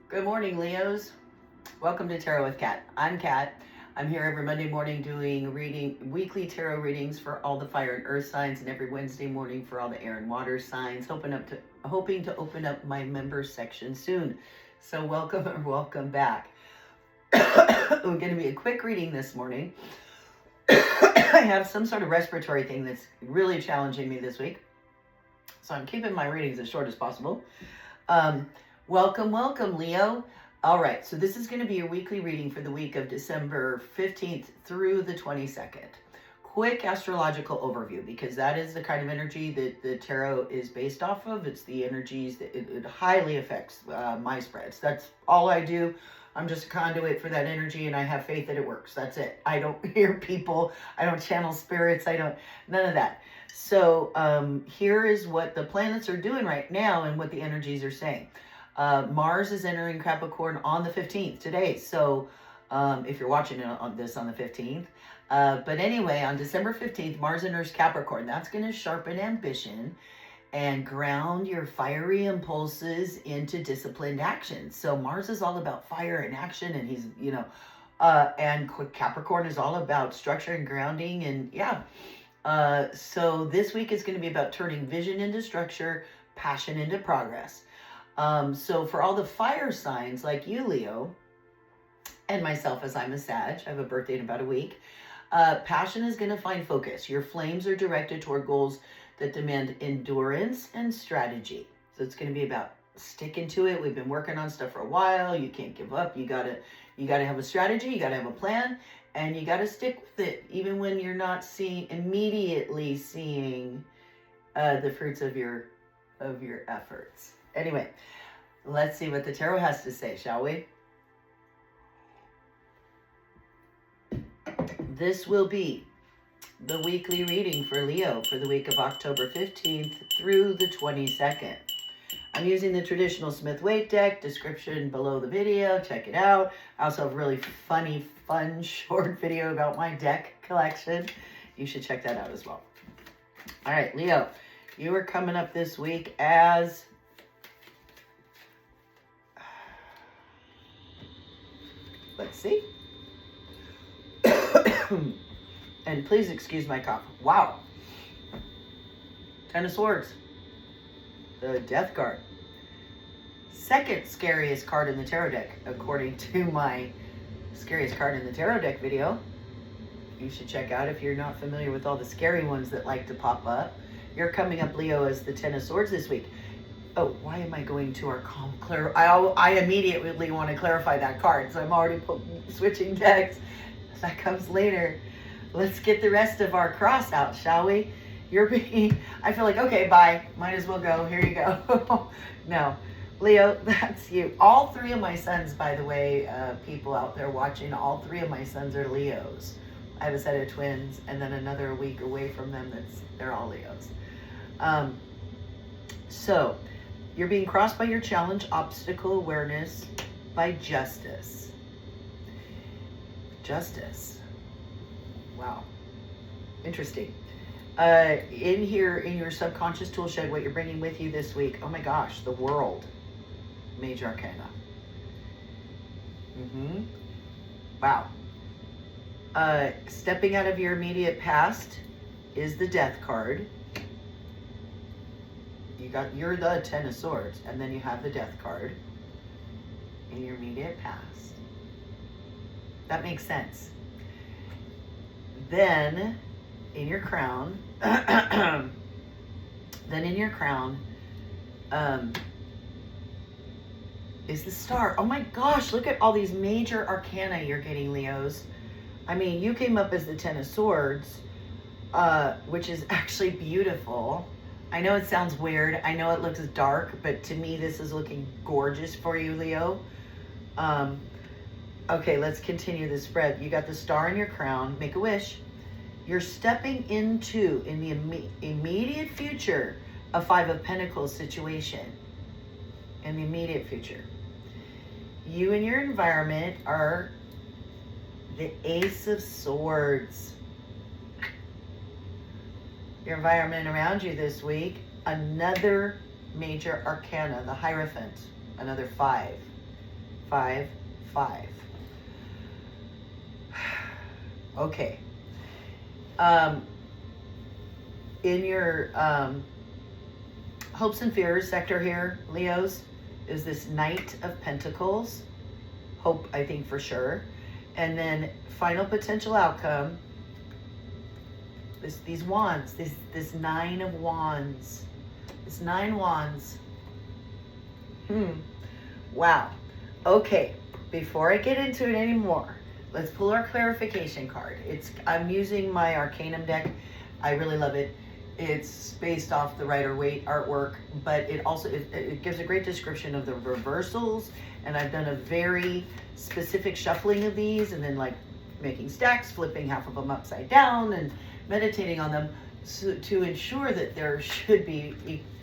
Good morning, Leos. Welcome to Tarot with Kat. I'm Kat. I'm here every Monday morning doing weekly tarot readings for all the fire and earth signs, and every Wednesday morning for all the air and water signs. Hoping to open up my member section soon. So welcome or welcome back. We're going to be a quick reading this morning. I have some sort of respiratory thing that's really challenging me this week, so I'm keeping my readings as short as possible. Welcome, Leo. All right, so this is going to be your weekly reading for the week of December 15th through the 22nd. Quick astrological overview, because that is the kind of energy that the tarot is based off of. It's the energies that it highly affects my spreads. That's all I do. I'm just a conduit for that energy, and I have faith that it works. That's it. I don't hear people. I don't channel spirits. None of that. So here is what the planets are doing right now and what the energies are saying. Mars is entering Capricorn on the 15th today. So if you're watching this on the 15th. But anyway, on December 15th, Mars enters Capricorn. That's going to sharpen ambition and ground your fiery impulses into disciplined action. So Mars is all about fire and action, and he's, and Capricorn is all about structure and grounding. And yeah. So this week is going to be about turning vision into structure, passion into progress. So for all the fire signs like you, Leo, and myself, as I'm a Sag, I have a birthday in about a week, passion is going to find focus. Your flames are directed toward goals that demand endurance and strategy. So it's going to be about sticking to it. We've been working on stuff for a while. You can't give up. You gotta have a strategy. You gotta have a plan, and you gotta stick with it, even when you're not immediately seeing the fruits of your efforts. Anyway, let's see what the tarot has to say, shall we? This will be the weekly reading for Leo for the week of October 15th through the 22nd. I'm using the traditional Smith-Waite deck, description below the video. Check it out. I also have a really fun, short video about my deck collection. You should check that out as well. All right, Leo, you are coming up this week as... Let's see. And please excuse my cough. Wow. Ten of Swords. The Death card. Second scariest card in the tarot deck, according to my scariest card in the tarot deck video. You should check out if you're not familiar with all the scary ones that like to pop up. You're coming up, Leo, as the Ten of Swords this week. Oh, why am I going to our I immediately want to clarify that card, so I'm already switching decks. That comes later. Let's get the rest of our cross out, shall we? I feel like, okay, bye. Might as well go. Here you go. No. Leo, that's you. All three of my sons, by the way, people out there watching, all three of my sons are Leos. I have a set of twins, and then another week away from them, they're all Leos. So, you're being crossed by your challenge, obstacle awareness, by justice. Justice. Wow. Interesting. In here, in your subconscious tool shed, what you're bringing with you this week, oh my gosh, the World. Major Arcana. Wow. Stepping out of your immediate past is the Death card. You're the Ten of Swords, and then you have the Death card in your immediate past. That makes sense. Then in your crown, is the Star. Oh my gosh, look at all these major arcana you're getting, Leos. I mean, you came up as the Ten of Swords, which is actually beautiful. I know it sounds weird. I know it looks dark, but to me, this is looking gorgeous for you, Leo. Okay, let's continue the spread. You got the Star in your crown. Make a wish. You're stepping into, in the immediate future, a Five of Pentacles situation. In the immediate future. You and your environment are the Ace of Swords. Your environment around you this week, another major arcana, the Hierophant, another 5. 5, 5. Okay. In your hopes and fears sector here, Leos, is this Knight of Pentacles. Hope, I think, for sure. And then final potential outcome, these wands, this 9 of wands. This 9 wands. Wow. Okay, before I get into it anymore, let's pull our clarification card. I'm using my Arcanum deck. I really love it. It's based off the Rider-Waite artwork, but it also it gives a great description of the reversals, and I've done a very specific shuffling of these, and then like making stacks, flipping half of them upside down, and meditating on them to ensure that there should be,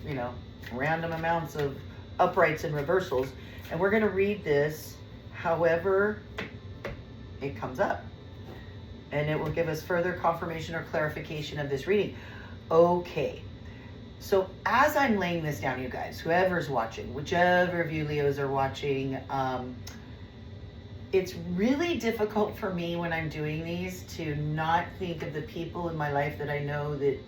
you know, random amounts of uprights and reversals. And we're going to read this however it comes up, and it will give us further confirmation or clarification of this reading. Okay, so as I'm laying this down, you guys, whoever's watching, whichever of you Leos are watching, it's really difficult for me when I'm doing these to not think of the people in my life that I know that.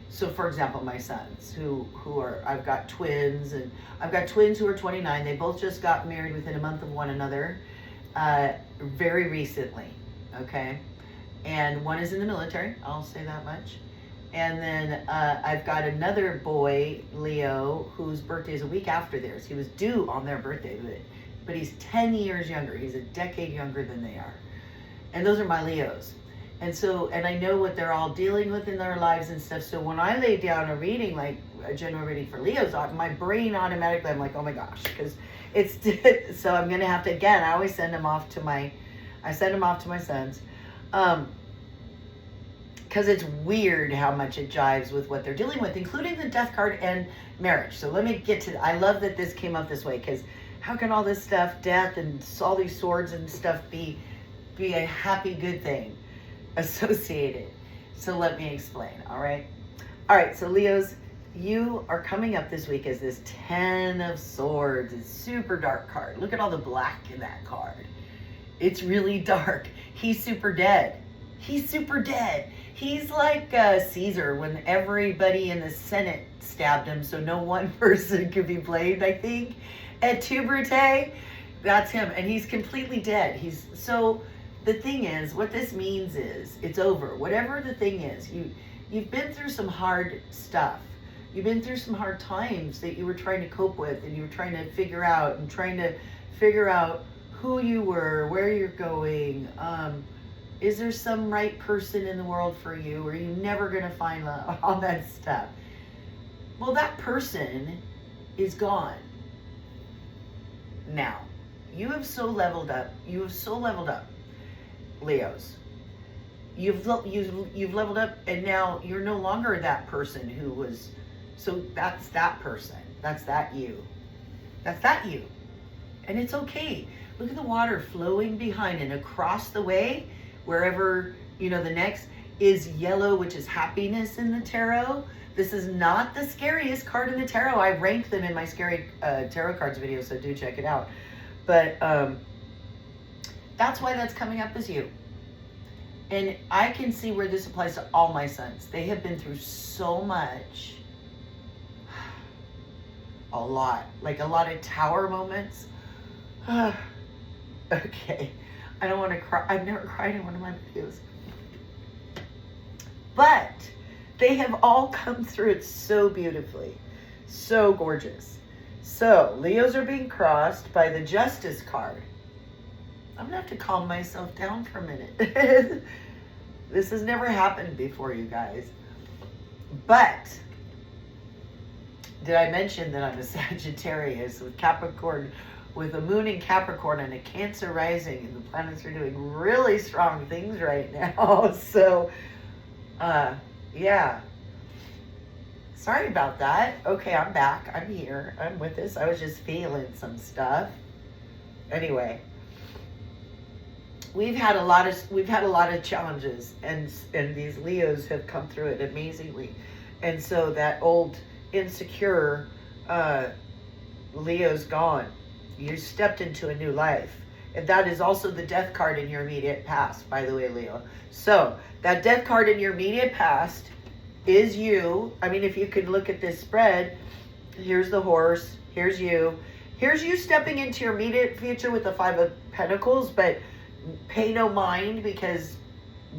So for example, my sons who are, I've got twins, and I've got twins who are 29. They both just got married within a month of one another, very recently. Okay. And one is in the military. I'll say that much. And then I've got another boy, Leo, whose birthday is a week after theirs. He was due on their birthday, but he's 10 years younger. He's a decade younger than they are. And those are my Leos. And so, and I know what they're all dealing with in their lives and stuff. So when I lay down a reading, like a general reading for Leos, my brain automatically, I'm like, oh my gosh, because it's, so I'm going to have to, again, I always send them off to my sons. Because it's weird how much it jives with what they're dealing with, including the death card and marriage. So let me get to, I love that this came up this way, because how can all this stuff, death and all these swords and stuff be a happy, good thing associated? So let me explain, all right? All right, so Leos, you are coming up this week as this 10 of Swords. It's super dark card. Look at all the black in that card. It's really dark. He's super dead. He's super dead. He's like Caesar when everybody in the Senate stabbed him so no one person could be blamed, I think. Et tu, Brute? That's him. And he's completely dead. So the thing is, what this means is it's over. Whatever the thing is, you've been through some hard stuff. You've been through some hard times that you were trying to cope with, and you were trying to figure out who you were, where you're going. Is there some right person in the world for you? Or are you never going to find love? All that stuff. Well, that person is gone. Now, you have so leveled up. You have so leveled up, Leos. You've leveled up, and now you're no longer that person who was. So that's that person. That's that you. That's that you. And it's okay. Look at the water flowing behind and across the way. Wherever, you know, the next is yellow, which is happiness in the tarot. This is not the scariest card in the tarot. I rank them in my scary tarot cards video, so do check it out. But that's why that's coming up as you. And I can see where this applies to all my sons. They have been through so much. A lot. Like a lot of tower moments. Okay. I don't want to cry. I've never cried in one of my videos. But they have all come through it so beautifully. So gorgeous. So, Leos are being crossed by the Justice card. I'm going to have to calm myself down for a minute. This has never happened before, you guys. But, did I mention that I'm a Sagittarius with Capricorn, with a moon in Capricorn and a Cancer rising, and the planets are doing really strong things right now. So, yeah. Sorry about that. Okay, I'm back. I'm here. I'm with this. I was just feeling some stuff. Anyway, we've had a lot of challenges, and these Leos have come through it amazingly. And so that old insecure Leo's gone. You stepped into a new life. And that is also the death card in your immediate past, by the way, Leo. So that death card in your immediate past is you. I mean, if you could look at this spread, here's the horse, here's you. Here's you stepping into your immediate future with the Five of Pentacles, but pay no mind because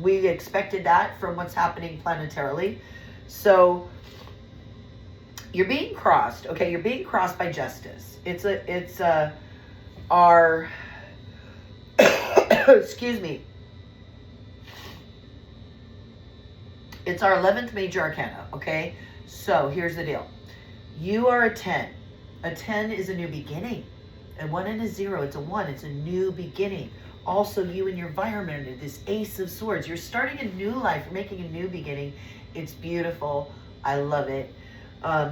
we expected that from what's happening planetarily. So you're being crossed, okay? You're being crossed by justice. It's our, excuse me. It's our 11th major arcana, okay? So here's the deal. You are a 10. A 10 is a new beginning. A 1 and a 0, it's a 1. It's a new beginning. Also, you and your environment, this Ace of Swords. You're starting a new life. You're making a new beginning. It's beautiful. I love it.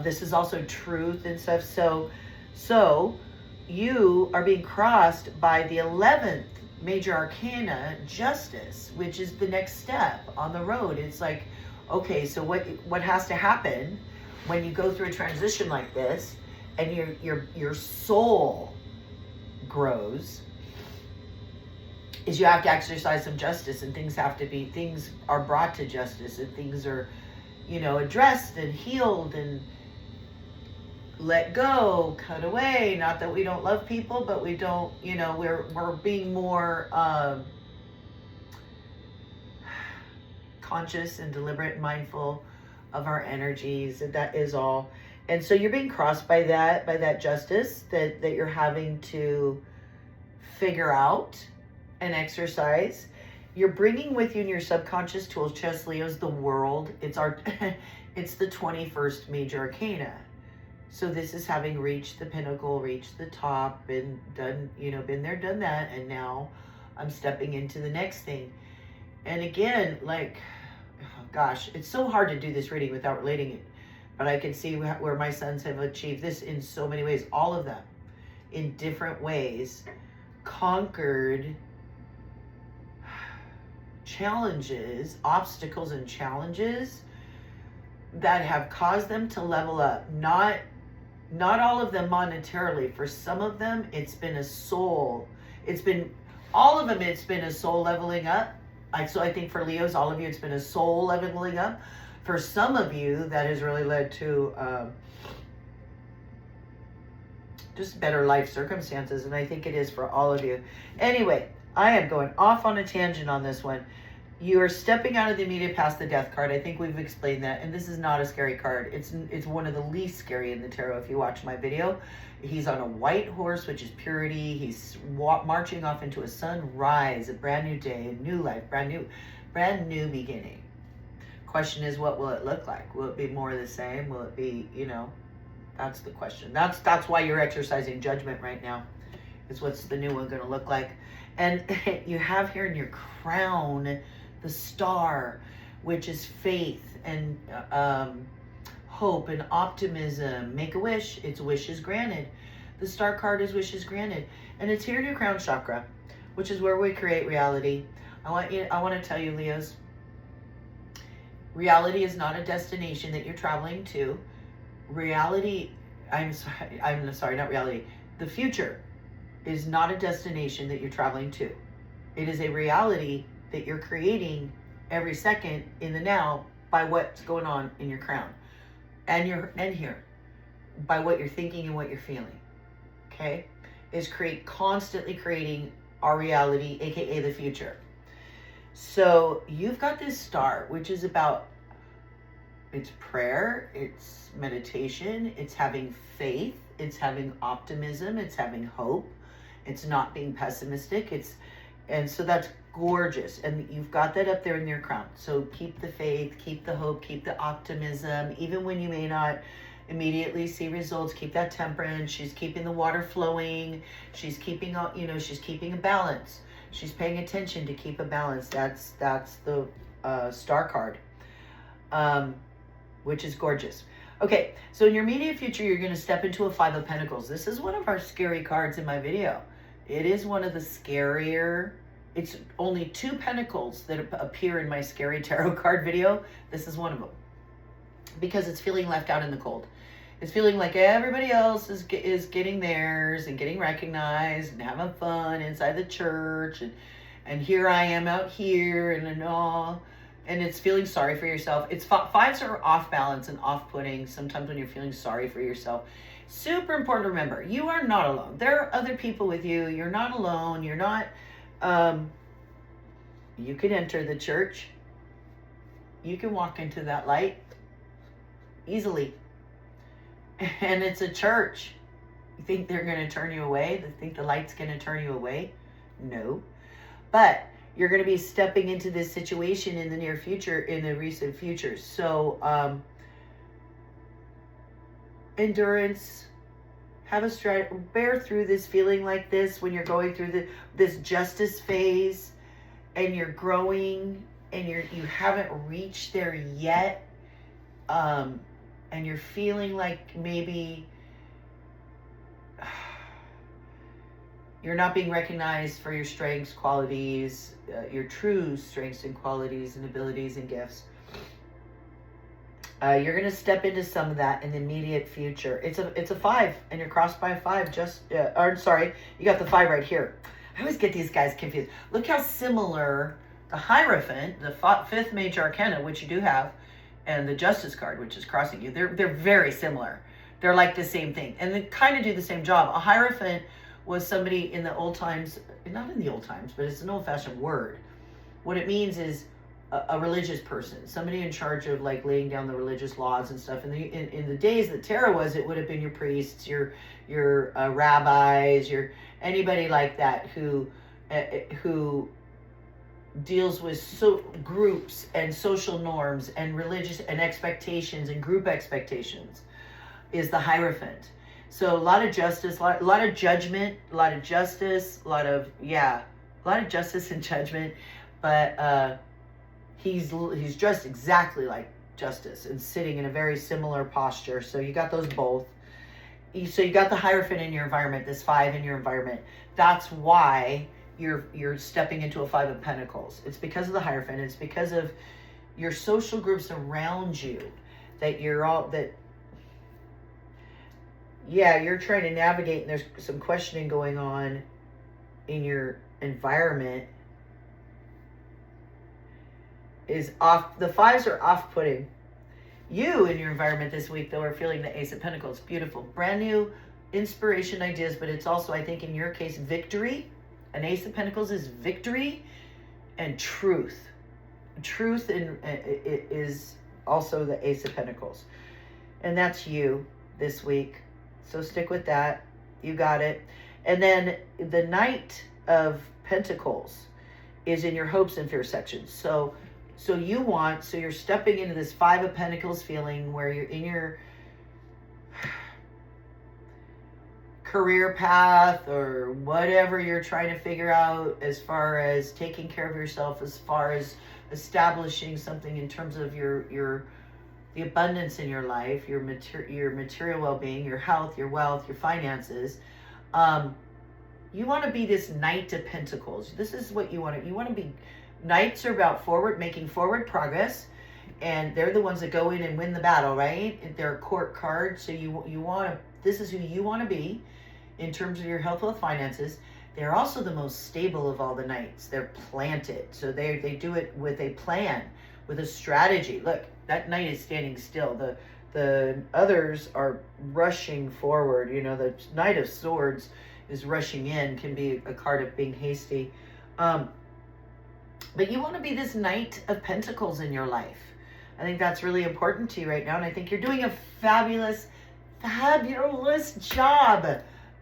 This is also truth and stuff. So you are being crossed by the 11th major arcana, justice, which is the next step on the road. It's like, okay, so what has to happen when you go through a transition like this and your soul grows is you have to exercise some justice, and things are brought to justice, and things are, addressed and healed and let go, cut away. Not that we don't love people, but we don't, we're being more conscious and deliberate and mindful of our energies. And that is all. And so you're being crossed by that justice that you're having to figure out and exercise. You're bringing with you in your subconscious tool chest, Leo's, the world. It's the 21st major arcana. So this is having reached the pinnacle, reached the top, and done, been there, done that. And now I'm stepping into the next thing. And again, like, oh gosh, it's so hard to do this reading without relating it. But I can see where my sons have achieved this in so many ways. All of them in different ways conquered challenges, obstacles and challenges that have caused them to level up. Not all of them monetarily. For some of them, it's been a soul. It's been a soul leveling up. So I think for Leos, all of you, it's been a soul leveling up. For some of you, that has really led to just better life circumstances. And I think it is for all of you. Anyway, I am going off on a tangent on this one. You are stepping out of the immediate past, the death card. I think we've explained that. And this is not a scary card. It's one of the least scary in the tarot. If you watch my video, he's on a white horse, which is purity. He's marching off into a sunrise, a brand new day, a new life, brand new beginning. Question is, what will it look like? Will it be more of the same? Will it be, that's the question. That's why you're exercising judgment right now. Is what's the new one going to look like? And you have here in your crown the star, which is faith and hope and optimism. Make a wish. It's wishes granted. The star card is wishes granted. And it's here in your crown chakra, which is where we create reality. I want to tell you, Leos, reality is not a destination that you're traveling to. Reality, I'm sorry, not reality. The future is not a destination that you're traveling to. It is a reality that you're creating every second in the now by what's going on in your crown and here, by what you're thinking and what you're feeling. Okay? Is constantly creating our reality, aka the future. So you've got this star, which is about, it's prayer, it's meditation, it's having faith, it's having optimism, it's having hope, it's not being pessimistic, and so that's gorgeous. And you've got that up there in your crown. So keep the faith, keep the hope, keep the optimism, even when you may not immediately see results. Keep that temperance. She's keeping the water flowing. She's keeping, she's keeping a balance. She's paying attention to keep a balance. That's the star card, which is gorgeous. Okay, so in your immediate future, you're going to step into a Five of Pentacles. This is one of our scary cards in my video. It is one of the scarier. It's only 2 pentacles that appear in my scary tarot card video. This is one of them, because it's feeling left out in the cold. It's feeling like everybody else is getting theirs and getting recognized and having fun inside the church, and here I am out here and all. And it's feeling sorry for yourself. It's fives are off balance and off-putting sometimes when you're feeling sorry for yourself. Super important to remember, you are not alone. There are other people with you. You're not alone. You're not, you can enter the church. You can walk into that light easily. And it's a church. You think they're going to turn you away? You think the light's going to turn you away? No. But you're going to be stepping into this situation in the near future, in the recent future. So, endurance, have a strategy, bear through this feeling like this when you're going through this justice phase and you're growing and you haven't reached there yet. And you're feeling like maybe you're not being recognized for your strengths, qualities, your true strengths and qualities and abilities and gifts. You're going to step into some of that in the immediate future. It's a 5, and you're crossed by a 5. You got the 5 right here. I always get these guys confused. Look how similar the Hierophant, the 5th major arcana, which you do have, and the Justice card, which is crossing you, they're very similar. They're like the same thing, and they kind of do the same job. A Hierophant was somebody in the old times, not in the old times, but it's an old-fashioned word. What it means is a religious person, somebody in charge of like laying down the religious laws and stuff. In the days that tarot was, it would have been your priests, your rabbis, your anybody like that who deals with groups and social norms and religious and expectations and group expectations, is the Hierophant. So a lot of justice, a lot of judgment, a lot of justice, a lot of justice and judgment, but he's dressed exactly like Justice and sitting in a very similar posture. So you got those both. So you got the Hierophant in your environment, this 5 in your environment. That's why you're stepping into a 5 of Pentacles. It's because of the Hierophant. It's because of your social groups around you that you're trying to navigate, and there's some questioning going on in your environment. Is off. The 5s are off-putting. You in your environment this week, though, are feeling the Ace of Pentacles. Beautiful. Brand new inspiration, ideas, but it's also, I think, in your case, victory. An Ace of Pentacles is victory and truth. Truth is also the Ace of Pentacles. And that's you this week. So stick with that. You got it. And then the Knight of Pentacles is in your hopes and fears section. So you're stepping into this 5 of Pentacles feeling where you're in your career path or whatever you're trying to figure out as far as taking care of yourself, as far as establishing something in terms of the abundance in your life, your material well-being, your health, your wealth, your finances. You want to be this Knight of Pentacles. This is what you want to. You want to be. Knights are about making forward progress, and they're the ones that go in and win the battle, right? They're a court card, so you want to. This is who you want to be in terms of your health, wealth, finances. They're also the most stable of all the Knights. They're planted, so they do it with a plan, with a strategy. Look, that Knight is standing still. The others are rushing forward. You know, the Knight of Swords is rushing in, can be a card of being hasty. But you want to be this Knight of Pentacles in your life. I think that's really important to you right now. And I think you're doing a fabulous job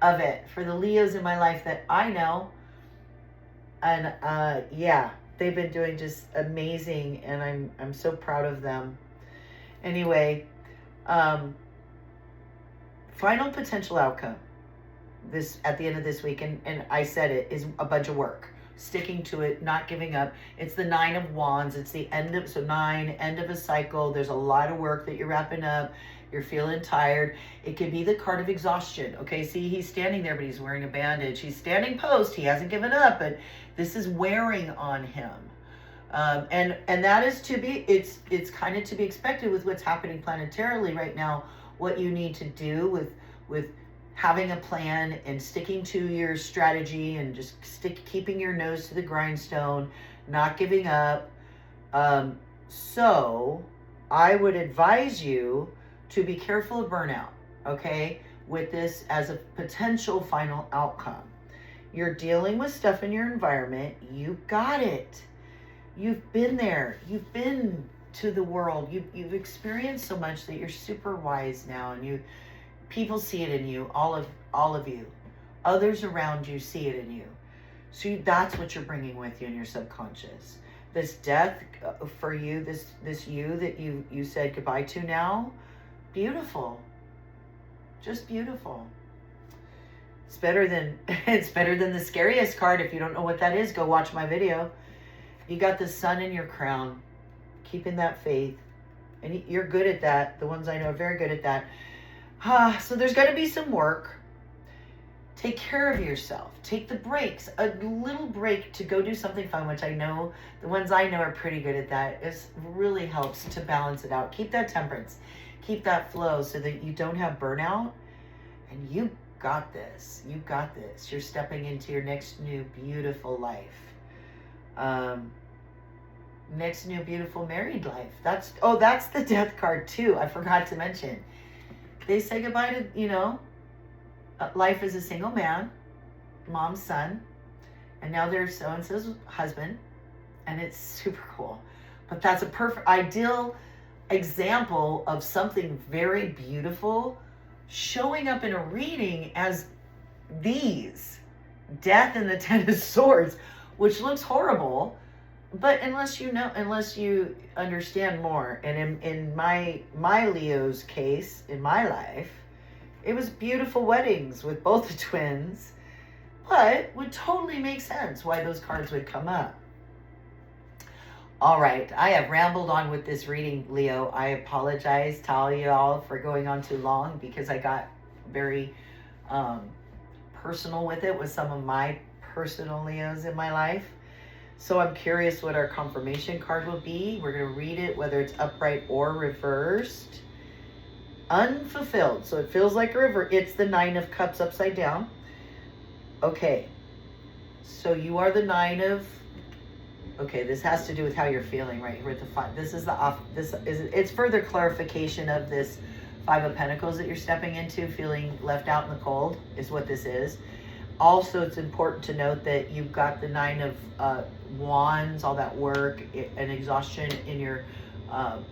of it for the Leos in my life that I know. And they've been doing just amazing. And I'm so proud of them. Anyway, final potential outcome this at the end of this week, and I said it, is a bunch of work. Sticking to it, not giving up. It's the 9 of Wands. It's the end of 9, end of a cycle. There's a lot of work that you're wrapping up. You're feeling tired. It could be the card of exhaustion. Okay, see, he's standing there, but he's wearing a bandage. He's standing post. He hasn't given up, but this is wearing on him. And that is to be, it's kind of to be expected with what's happening planetarily right now what you need to do with having a plan and sticking to your strategy and just keeping your nose to the grindstone, not giving up. So I would advise you to be careful of burnout, okay, with this as a potential final outcome. You're dealing with stuff in your environment. You got it. You've been there. You've been to the world. You've experienced so much that you're super wise now, and people see it in you, all of you. Others around you see it in you. So that's what you're bringing with you in your subconscious. This death for you, this you that you said goodbye to now, beautiful. Just beautiful. It's better than the scariest card. If you don't know what that is, go watch my video. You got the sun in your crown, keeping that faith. And you're good at that. The ones I know are very good at that. So there's got to be some work. Take care of yourself. Take the breaks. A little break to go do something fun, which I know, the ones I know are pretty good at that. It really helps to balance it out. Keep that temperance. Keep that flow so that you don't have burnout. And you got this. You got this. You're stepping into your next new beautiful life. Next new beautiful married life. That's the death card too. I forgot to mention. They say goodbye to, life as a single man, mom's son, and now they're so-and-so's husband, and it's super cool. But that's a perfect, ideal example of something very beautiful showing up in a reading as these. Death and the Ten of Swords, which looks horrible, but unless you understand more, and in my Leo's case, in my life, it was beautiful weddings with both the twins, but would totally make sense why those cards would come up. All right, I have rambled on with this reading, Leo. I apologize to all y'all for going on too long because I got very personal with it with some of my personal Leos in my life. So I'm curious what our confirmation card will be. We're going to read it, whether it's upright or reversed. Unfulfilled. So it feels like a river. It's the Nine of Cups upside down. Okay. So you are the Nine of... Okay, this has to do with how you're feeling right here with the five. It's further clarification of this Five of Pentacles that you're stepping into, feeling left out in the cold is what this is. Also, it's important to note that you've got the Nine of Wands, all that work and exhaustion in your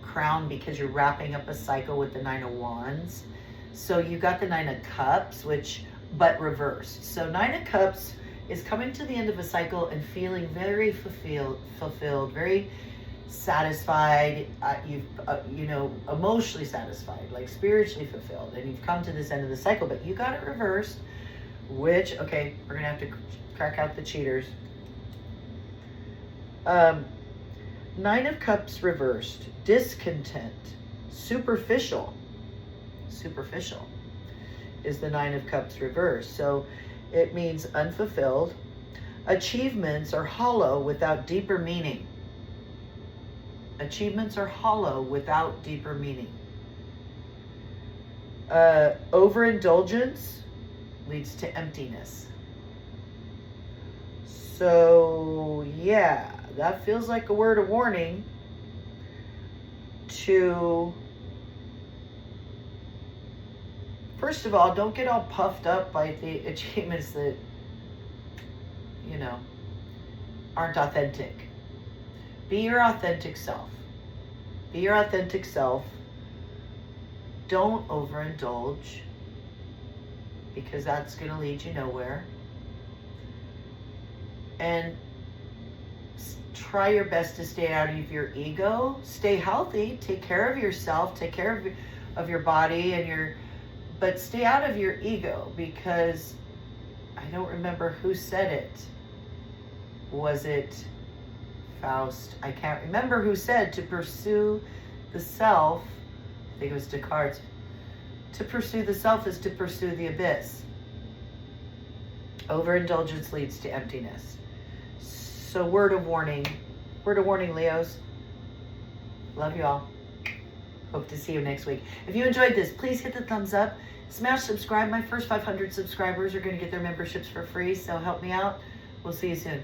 crown because you're wrapping up a cycle with the Nine of Wands. So you got the Nine of Cups, but reversed. So Nine of Cups is coming to the end of a cycle and feeling very fulfilled, very satisfied. Emotionally satisfied, like spiritually fulfilled, and you've come to this end of the cycle. But you got it reversed, which okay, we're gonna have to crack out the cheaters. Nine of Cups reversed, discontent, superficial is the Nine of Cups reversed. So it means unfulfilled. Achievements are hollow without deeper meaning. Achievements are hollow without deeper meaning. Overindulgence leads to emptiness. So yeah, that feels like a word of warning to, first of all, don't get all puffed up by the achievements that, aren't authentic. Be your authentic self. Be your authentic self. Don't overindulge because that's going to lead you nowhere. And try your best to stay out of your ego. Stay healthy. Take care of yourself. Take care of your body but stay out of your ego, because I don't remember who said it. Was it Faust? I can't remember who said to pursue the self. I think it was Descartes. To pursue the self is to pursue the abyss. Overindulgence leads to emptiness. So word of warning, Leos. Love you all. Hope to see you next week. If you enjoyed this, please hit the thumbs up. Smash subscribe. My first 500 subscribers are going to get their memberships for free, so help me out. We'll see you soon.